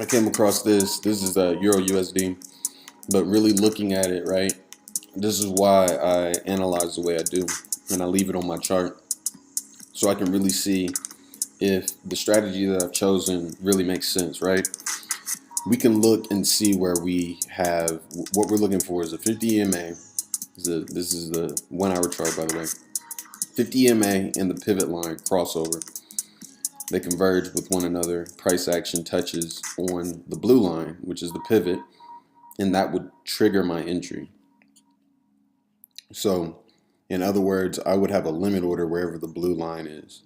came across this. This is the Euro USD, but really looking at it, right? This is why I analyze the way I do, and I leave it on my chart so I can really see if the strategy that I've chosen really makes sense, right? We can look and see where we have what we're looking for is a 50 EMA. This is the 1 hour chart, by the way. 50 EMA and the pivot line crossover. They converge with one another. Price action touches on the blue line, which is the pivot, and that would trigger my entry. So, in other words, I would have a limit order wherever the blue line is.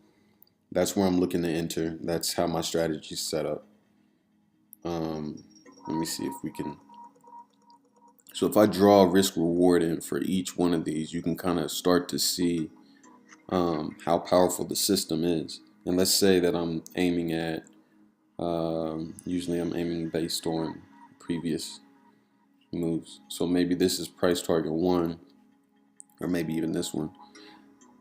That's where I'm looking to enter. That's how my strategy is set up. Let me see if we can. So if I draw risk reward in for each one of these, you can kind of start to see how powerful the system is. And let's say that I'm aiming at, usually I'm aiming based on previous moves. So maybe this is price target 1, or maybe even this one.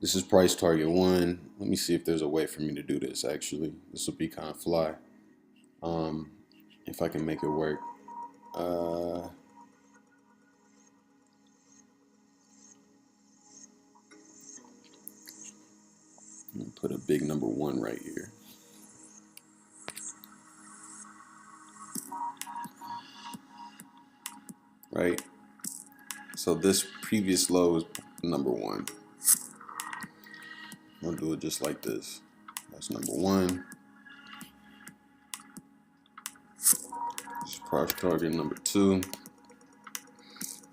This is price target 1. Let me see if there's a way for me to do this actually. This will be kind of fly. If I can make it work. Put a big number 1 right here. Right? So this previous low is number 1. I'll do it just like this. That's number 1. This is price target number 2.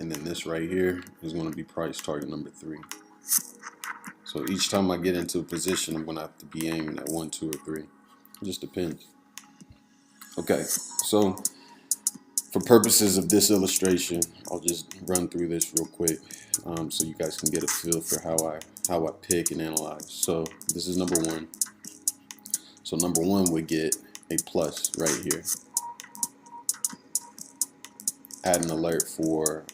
And then this right here is going to be price target number 3. So each time I get into a position, I'm going to have to be aiming at 1, 2, or 3. It just depends. Okay, so for purposes of this illustration, I'll just run through this real quick so you guys can get a feel for how I pick and analyze. So this is number 1. So number 1 would get a plus right here. Add an alert for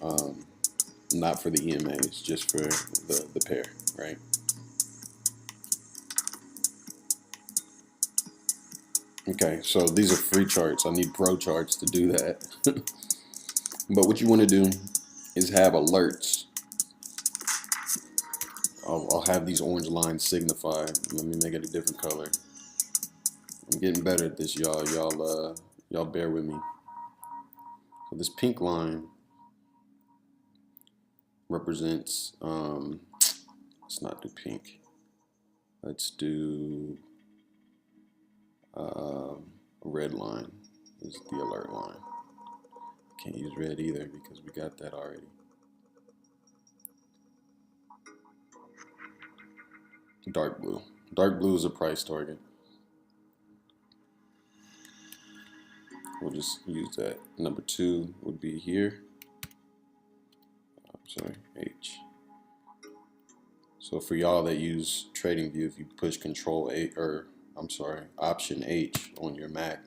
not for the EMAs, just for the pair, right? Okay, so these are free charts. I need pro charts to do that. But what you want to do is have alerts. I'll have these orange lines signified. Let me make it a different color. I'm getting better at this, y'all. Y'all bear with me. So this pink line represents, let's not do pink. Let's do a red line is the alert line. Can't use red either because we got that already. Dark blue. Dark blue is a price target. We'll just use that. Number 2 would be here. I'm sorry, H. So for y'all that use Tradingview, if you push Control A, or I'm sorry, Option H on your Mac,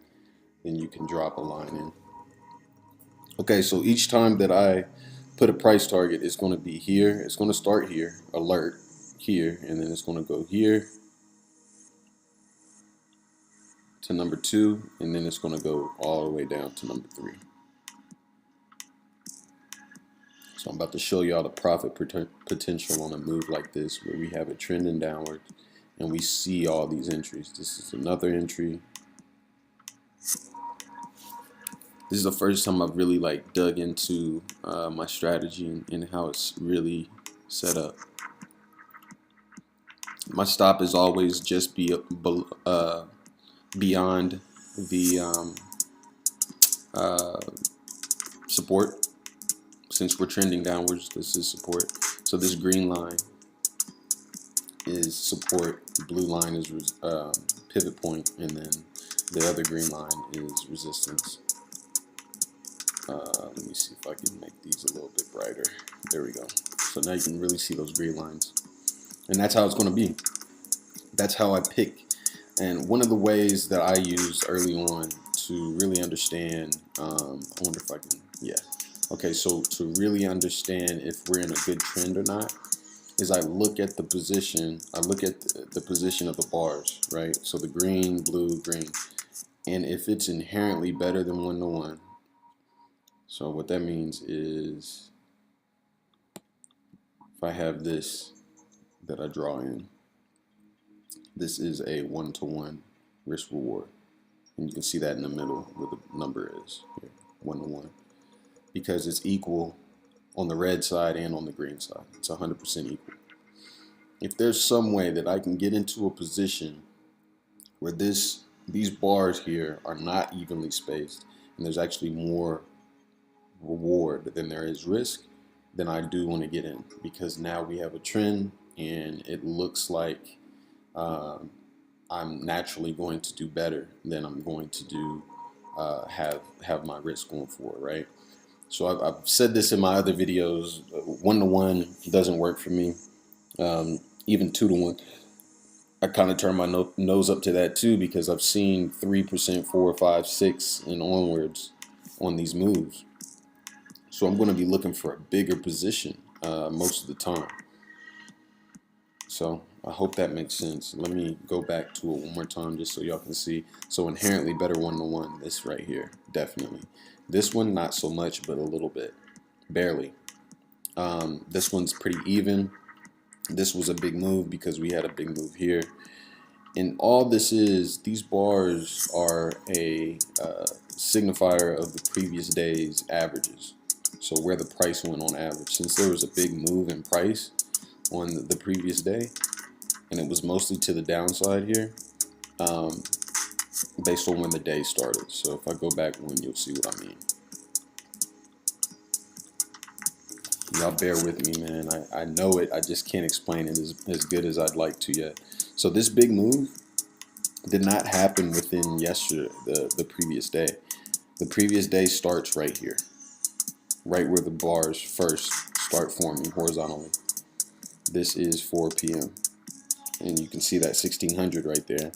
then you can drop a line in. Okay, so each time that I put a price target, it's going to be here. It's going to start here, alert here, and then it's going to go here to number 2, and then it's going to go all the way down to number 3. So I'm about to show y'all the profit potential on a move like this, where we have it trending downward and we see all these entries. This is another entry. This is the first time I've really dug into my strategy and how it's really set up. My stop is always just beyond the support. Since we're trending downwards, this is support. So this green line is support, the blue line is pivot point, and then the other green line is resistance. Let me see if I can make these a little bit brighter. There we go. So now you can really see those green lines. And that's how it's going to be. That's how I pick. And one of the ways that I use early on to really understand, I wonder if I can, yeah. Okay, so to really understand if we're in a good trend or not, is I look at the position, I look at the position of the bars, right? So the green, blue, green. And if it's inherently better than 1-to-1, so what that means is if I have this that I draw in, this is a 1-to-1 risk reward. And you can see that in the middle where the number is here, 1-to-1, because it's equal on the red side and on the green side. It's 100% equal. If there's some way that I can get into a position where these bars here are not evenly spaced and there's actually more reward than there is risk, then I do want to get in, because now we have a trend and it looks like I'm naturally going to do better than I'm going to do have my risk going forward, right? So I've said this in my other videos. 1-to-1 doesn't work for me. Even 2-to-1, I kind of turn my nose up to that too, because I've seen 3%, 4, 5, 6, and onwards on these moves. So I'm going to be looking for a bigger position most of the time. So I hope that makes sense. Let me go back to it one more time just so y'all can see. So inherently better 1-to-1, this right here, definitely. This one, not so much, but a little bit, barely. This one's pretty even. This was a big move because we had a big move here. And all this is, these bars are a signifier of the previous day's averages. So where the price went on average. Since there was a big move in price on the previous day, and it was mostly to the downside here, based on when the day started. So if I go back one, you'll see what I mean. Y'all bear with me, man. I know it. I just can't explain it as good as I'd like to yet. So this big move did not happen within yesterday, the previous day. The previous day starts right here, right where the bars first start forming horizontally. This is 4 p.m. and you can see that 1600 right there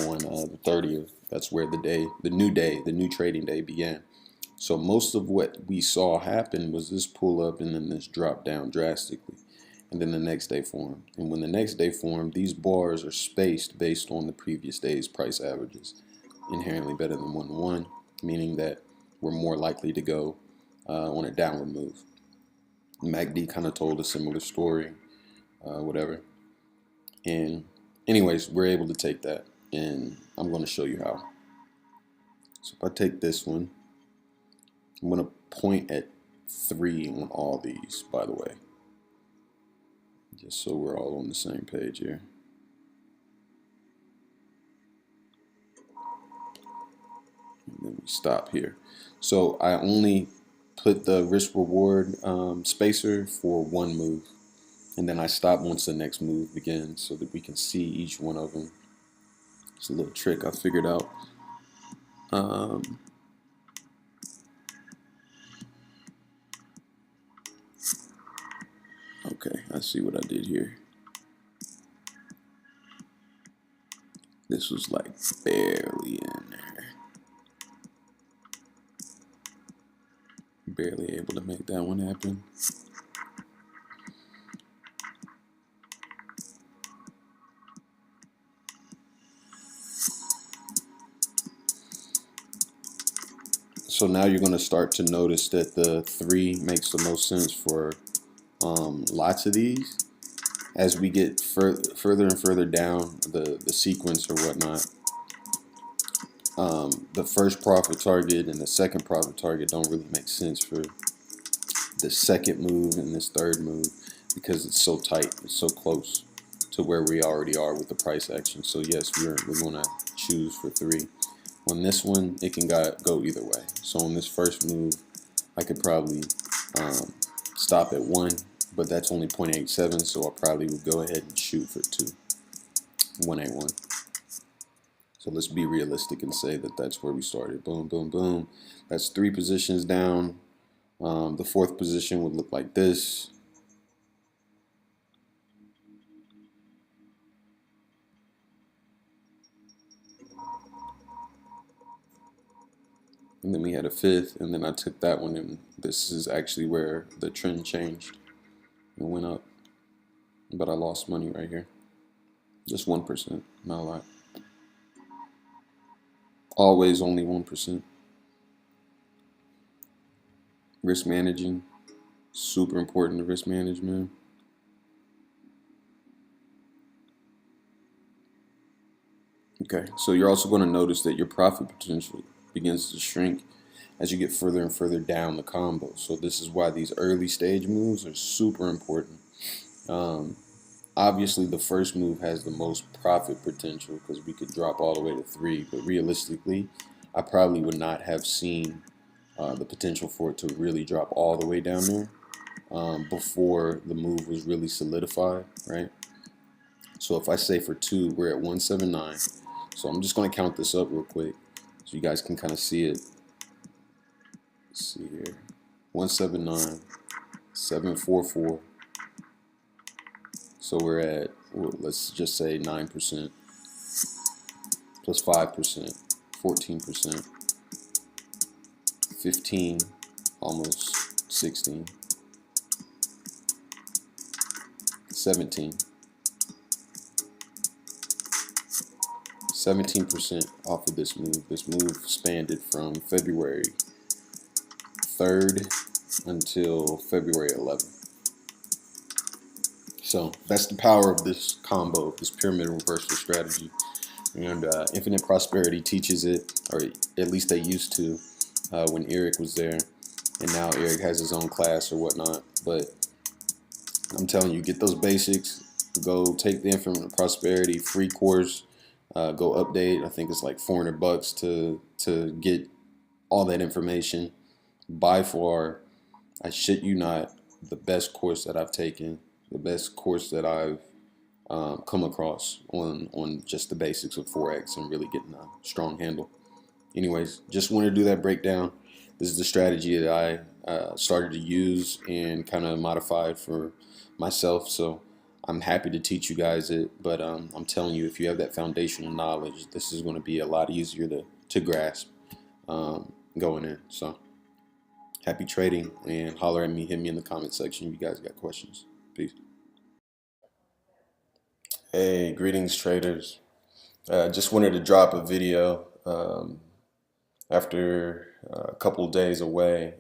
on the 30th. That's where the new trading day began. So most of what we saw happen was this pull up and then this drop down drastically, and then the next day formed. And when the next day formed, these bars are spaced based on the previous day's price averages. Inherently better than 1-to-1, meaning that we're more likely to go on a downward move. MACD kind of told a similar story, whatever. And anyways, we're able to take that, and I'm going to show you how. So if I take this one, I'm going to point at 3 on all these, by the way, just so we're all on the same page here. And then we stop here. So I only put the risk reward spacer for one move, and then I stop once the next move begins so that we can see each one of them. It's a little trick I figured out. Okay, I see what I did here. This was like barely in there. Barely able to make that one happen. So now you're going to start to notice that the 3 makes the most sense for lots of these. As we get further and further down the sequence or whatnot, the first profit target and the second profit target don't really make sense for the second move and this third move, because it's so tight, it's so close to where we already are with the price action. So yes, we're going to choose for 3. On this one, it can go either way. So on this first move, I could probably stop at 1, but that's only 0.87, so I probably would go ahead and shoot for 2. 181. So let's be realistic and say that that's where we started. Boom, boom, boom. That's 3 positions down. The 4th position would look like this. And then we had a 5th, and then I took that one, and this is actually where the trend changed and went up. But I lost money right here. Just 1%, not a lot. Always only 1%. Risk managing, super important to risk management. Okay, so you're also going to notice that your profit potential begins to shrink as you get further and further down the combo. So this is why these early stage moves are super important. Um, Obviously, the first move has the most profit potential because we could drop all the way to 3, but realistically, I probably would not have seen the potential for it to really drop all the way down there before the move was really solidified, right? So if I say for 2, we're at 179. So I'm just going to count this up real quick so you guys can kind of see it. Let's see here. 179, 744. So we're at, well, let's just say 9% plus 5%, 14%, 15, almost 16, 17, 17% off of this move. This move spanned it from February 3rd until February 11th. So that's the power of this combo, this pyramid reversal strategy. And Infinite Prosperity teaches it, or at least they used to when Irek was there. And now Irek has his own class or whatnot. But I'm telling you, get those basics. Go take the Infinite Prosperity free course. Go update. I think it's like $400 to get all that information. By far, I shit you not, the best course that I've taken, the best course that I've come across on just the basics of Forex and really getting a strong handle. Anyways, just want to do that breakdown. This is the strategy that I started to use and kind of modified for myself. So I'm happy to teach you guys it. But I'm telling you, if you have that foundational knowledge, this is going to be a lot easier to grasp going in. So happy trading, and holler at me, hit me in the comment section if you guys got questions. Peace. Hey, greetings traders. Just wanted to drop a video after a couple of days away.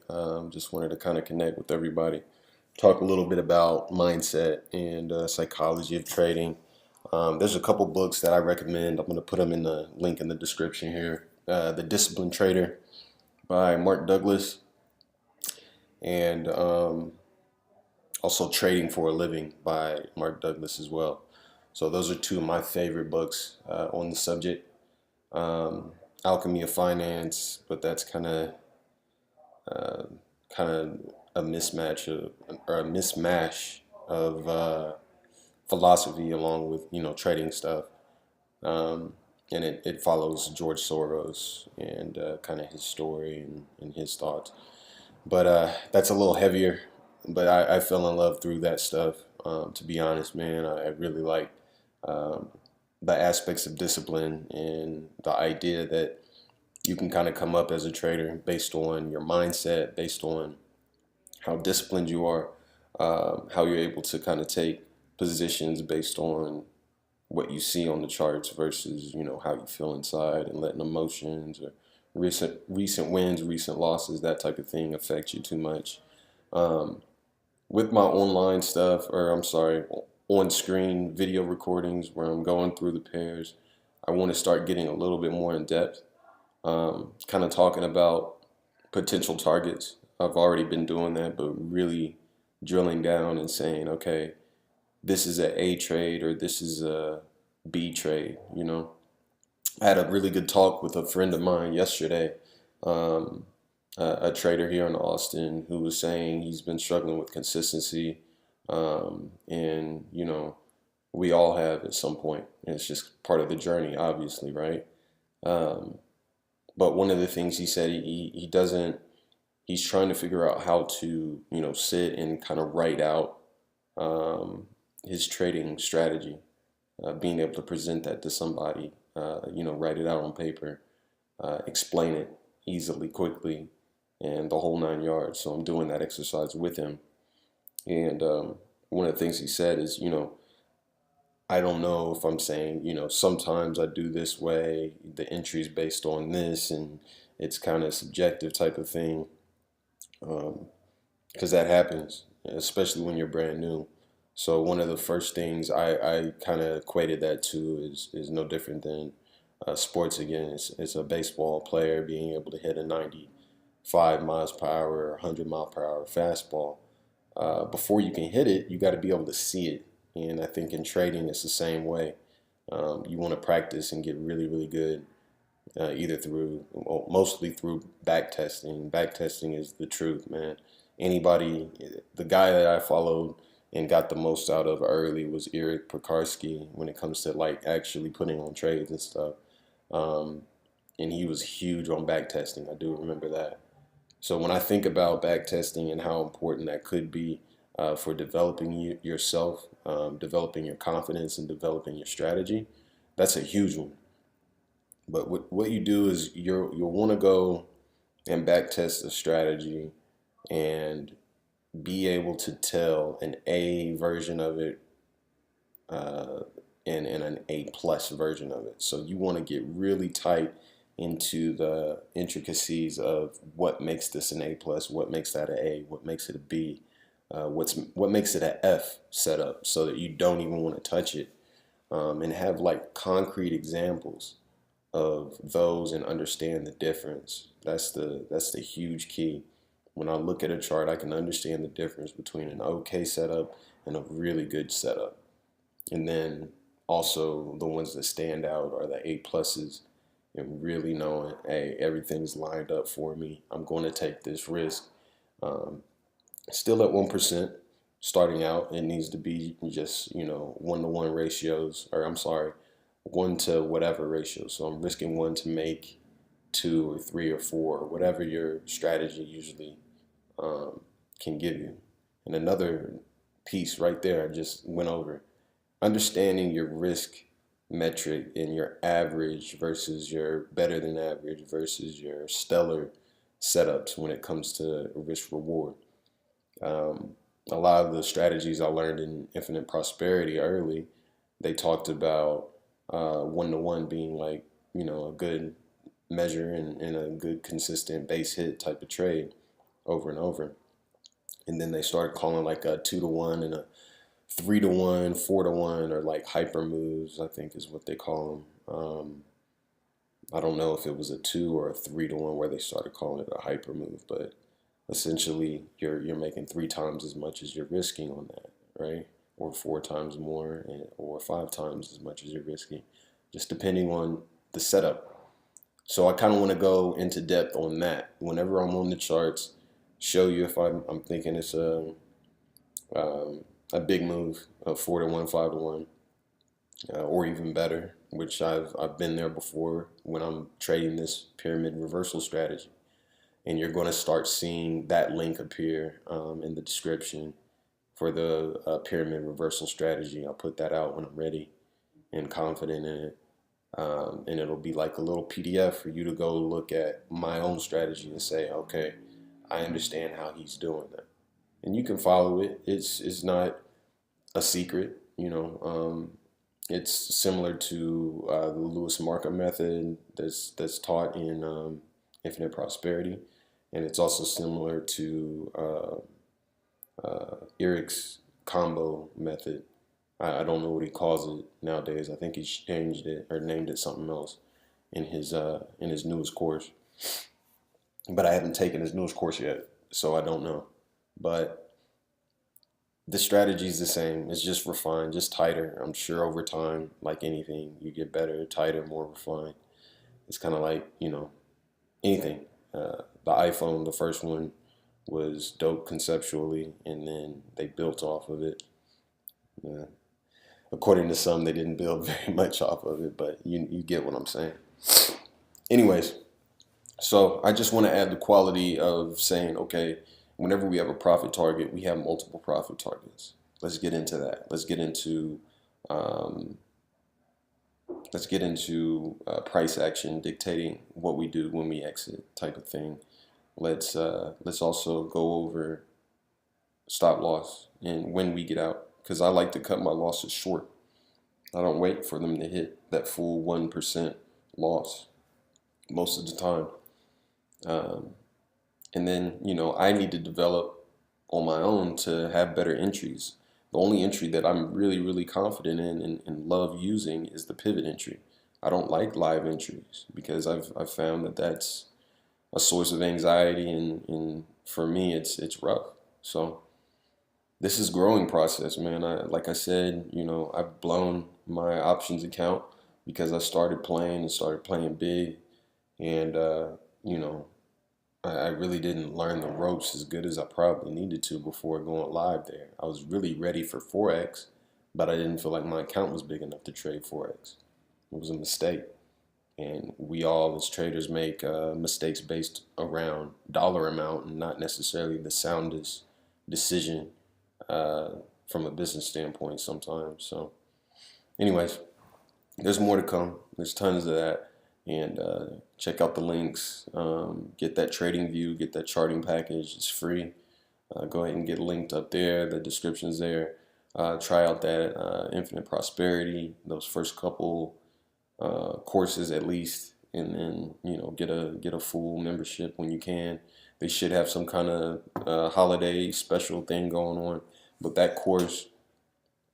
Just wanted to kind of connect with everybody, talk a little bit about mindset and psychology of trading. There's a couple books that I recommend. I'm going to put them in the link in the description here. The Disciplined Trader by Mark Douglas, and also Trading for a Living by Mark Douglas as well. So those are two of my favorite books on the subject. Alchemy of Finance, but that's uh, kind of a mismatch of, or a mismatch of philosophy along with trading stuff. And it follows George Soros and kind of his story and his thoughts. But that's a little heavier. But I fell in love through that stuff. To be honest, man, I really like um, the aspects of discipline and the idea that you can kind of come up as a trader based on your mindset, based on how disciplined you are, how you're able to kind of take positions based on what you see on the charts versus how you feel inside, and letting emotions or recent wins, recent losses, that type of thing affect you too much. Um, with my online stuff, or I'm sorry, on screen video recordings where I'm going through the pairs, I want to start getting a little bit more in depth, kind of talking about potential targets. I've already been doing that, but really drilling down and saying, okay, this is a A trade or this is a B trade. I had a really good talk with a friend of mine yesterday, um, a trader here in Austin, who was saying he's been struggling with consistency. And, we all have at some point, and it's just part of the journey, obviously, right? Um, but one of the things he said, he doesn't, he's trying to figure out how to, sit and kind of write out his trading strategy, being able to present that to somebody, write it out on paper, explain it easily, quickly, and the whole 9 yards. So I'm doing that exercise with him. And one of the things he said is, I don't know if I'm saying, sometimes I do this way, the entry's based on this, and it's kind of subjective type of thing. Because that happens, especially when you're brand new. So one of the first things I kind of equated that to is no different than sports again. It's a baseball player being able to hit a 95 miles per hour or 100 mile per hour fastball. Before you can hit it, you got to be able to see it. And I think in trading, it's the same way. You want to practice and get really, really good, either through, well, mostly through back testing. Back testing is the truth, man. Anybody, the guy that I followed and got the most out of early was Irek Piekarski when it comes to like actually putting on trades and stuff. Um, and he was huge on back testing. I do remember that. So when I think about back testing and how important that could be for developing yourself, developing your confidence, and developing your strategy, that's a huge one. But what you do is you'll want to go and back test a strategy and be able to tell an A version of it uh, and an A plus version of it. So you want to get really tight into the intricacies of what makes this an A plus, what makes that an A, what makes it a B, what makes it an F setup, so that you don't even want to touch it, and have like concrete examples of those and understand the difference. That's the huge key. When I look at a chart, I can understand the difference between an okay setup and a really good setup. And then also the ones that stand out are the A pluses, and really knowing, hey, everything's lined up for me. I'm going to take this risk. Um, Still at 1%. Starting out, it needs to be just, 1-to-1 ratios, or I'm sorry, one to whatever ratio. So I'm risking one to make two or three or four, whatever your strategy usually um, can give you. And another piece right there, I just went over, understanding your risk metric and your average versus your better than average versus your stellar setups when it comes to risk reward. Um, a lot of the strategies I learned in Infinite Prosperity early, they talked about 1-to-1 being like, a good measure and a good consistent base hit type of trade over and over. And then they started calling like a 2-to-1 and a 3-to-1, 4-to-1, or like hyper moves, I think is what they call them. I don't know if it was a 2 or a 3-to-1 where they started calling it a hyper move, but essentially you're making 3 times as much as you're risking on that, right? Or 4 times more, or 5 times as much as you're risking, just depending on the setup. So I kind of want to go into depth on that whenever I'm on the charts, show you if I'm thinking it's um, a big move, a 4-to-1, 5-to-1, or even better, which I've been there before when I'm trading this pyramid reversal strategy. And you're going to start seeing that link appear in the description for the pyramid reversal strategy. I'll put that out when I'm ready and confident in it. And it'll be like a little PDF for you to go look at my own strategy and say, okay, I understand how he's doing that. And you can follow it. It's not a secret, it's similar to the Lewis Markham method that's taught in Infinite Prosperity, and it's also similar to Irek's combo method. I don't know what he calls it nowadays. I think he's changed it or named it something else in his newest course. But I haven't taken his newest course yet, so I don't know. But the strategy is the same. It's just refined, just tighter. I'm sure over time, like anything, you get better, tighter, more refined. It's kind of like, anything. The iPhone, the first one, was dope conceptually, and then they built off of it. Uh, According to some, they didn't build very much off of it, but you get what I'm saying. Anyways, so I just want to add the quality of saying, okay, whenever we have a profit target, we have multiple profit targets. Let's get into that. Um, let's get into price action dictating what we do when we exit, type of thing. Let's also go over stop loss and when we get out, because I like to cut my losses short. I don't wait for them to hit that full 1% loss most of the time. Um, and then, I need to develop on my own to have better entries. The only entry that I'm really, really confident in and love using is the pivot entry. I don't like live entries because I've found that that's a source of anxiety, and for me it's rough. So this is growing process, man. Like I said, I've blown my options account because I started playing and started playing big, and you know I really didn't learn the ropes as good as I probably needed to before going live there. I was really ready for Forex, but I didn't feel like my account was big enough to trade Forex. It was a mistake. And we all, as traders, make mistakes based around dollar amount and not necessarily the soundest decision uh, from a business standpoint sometimes. So, anyways, there's more to come. There's tons of that. And check out the links. Get that Tradingview, get that charting package. It's free. Go ahead and get linked up there. The description's there. Try out that Infinite Prosperity, those first couple courses at least, and then get a full membership when you can. They should have some kind of holiday special thing going on, but that course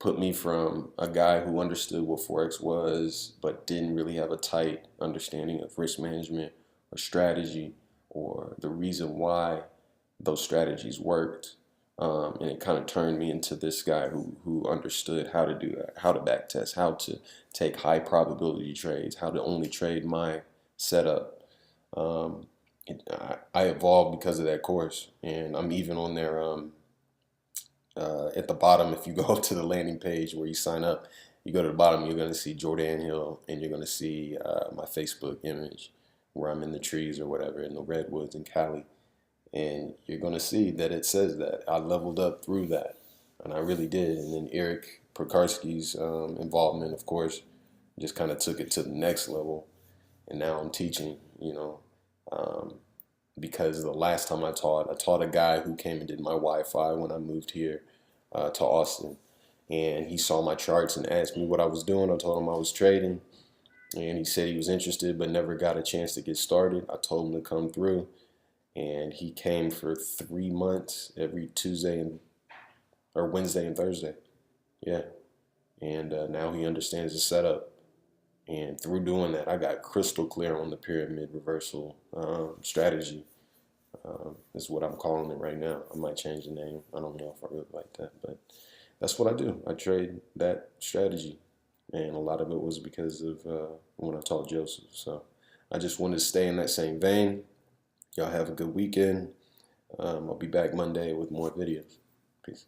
put me from a guy who understood what Forex was, but didn't really have a tight understanding of risk management or strategy or the reason why those strategies worked. And it kind of turned me into this guy who understood how to do that, how to back test, how to take high probability trades, how to only trade my setup. Um, I evolved because of that course, and I'm even on there. At the bottom, if you go to the landing page where you sign up, you go to the bottom, you're going to see Jordan Hill, and you're going to see my Facebook image where I'm in the trees or whatever in the redwoods in Cali. And you're going to see that it says that I leveled up through that. And I really did. And then Irek Piekarski's involvement, of course, just kind of took it to the next level. And now I'm teaching, um, because the last time I taught a guy who came and did my Wi-Fi when I moved here to Austin. And he saw my charts and asked me what I was doing. I told him I was trading. And he said he was interested but never got a chance to get started. I told him to come through. And he came for 3 months every Tuesday or Wednesday and Thursday. Yeah. And now he understands the setup. And through doing that, I got crystal clear on the pyramid reversal strategy. Is what I'm calling it right now. I might change the name. I don't know if I really like that, but that's what I do. I trade that strategy. And a lot of it was because of when I taught Joseph. So I just wanted to stay in that same vein. Y'all have a good weekend. I'll be back Monday with more videos. Peace.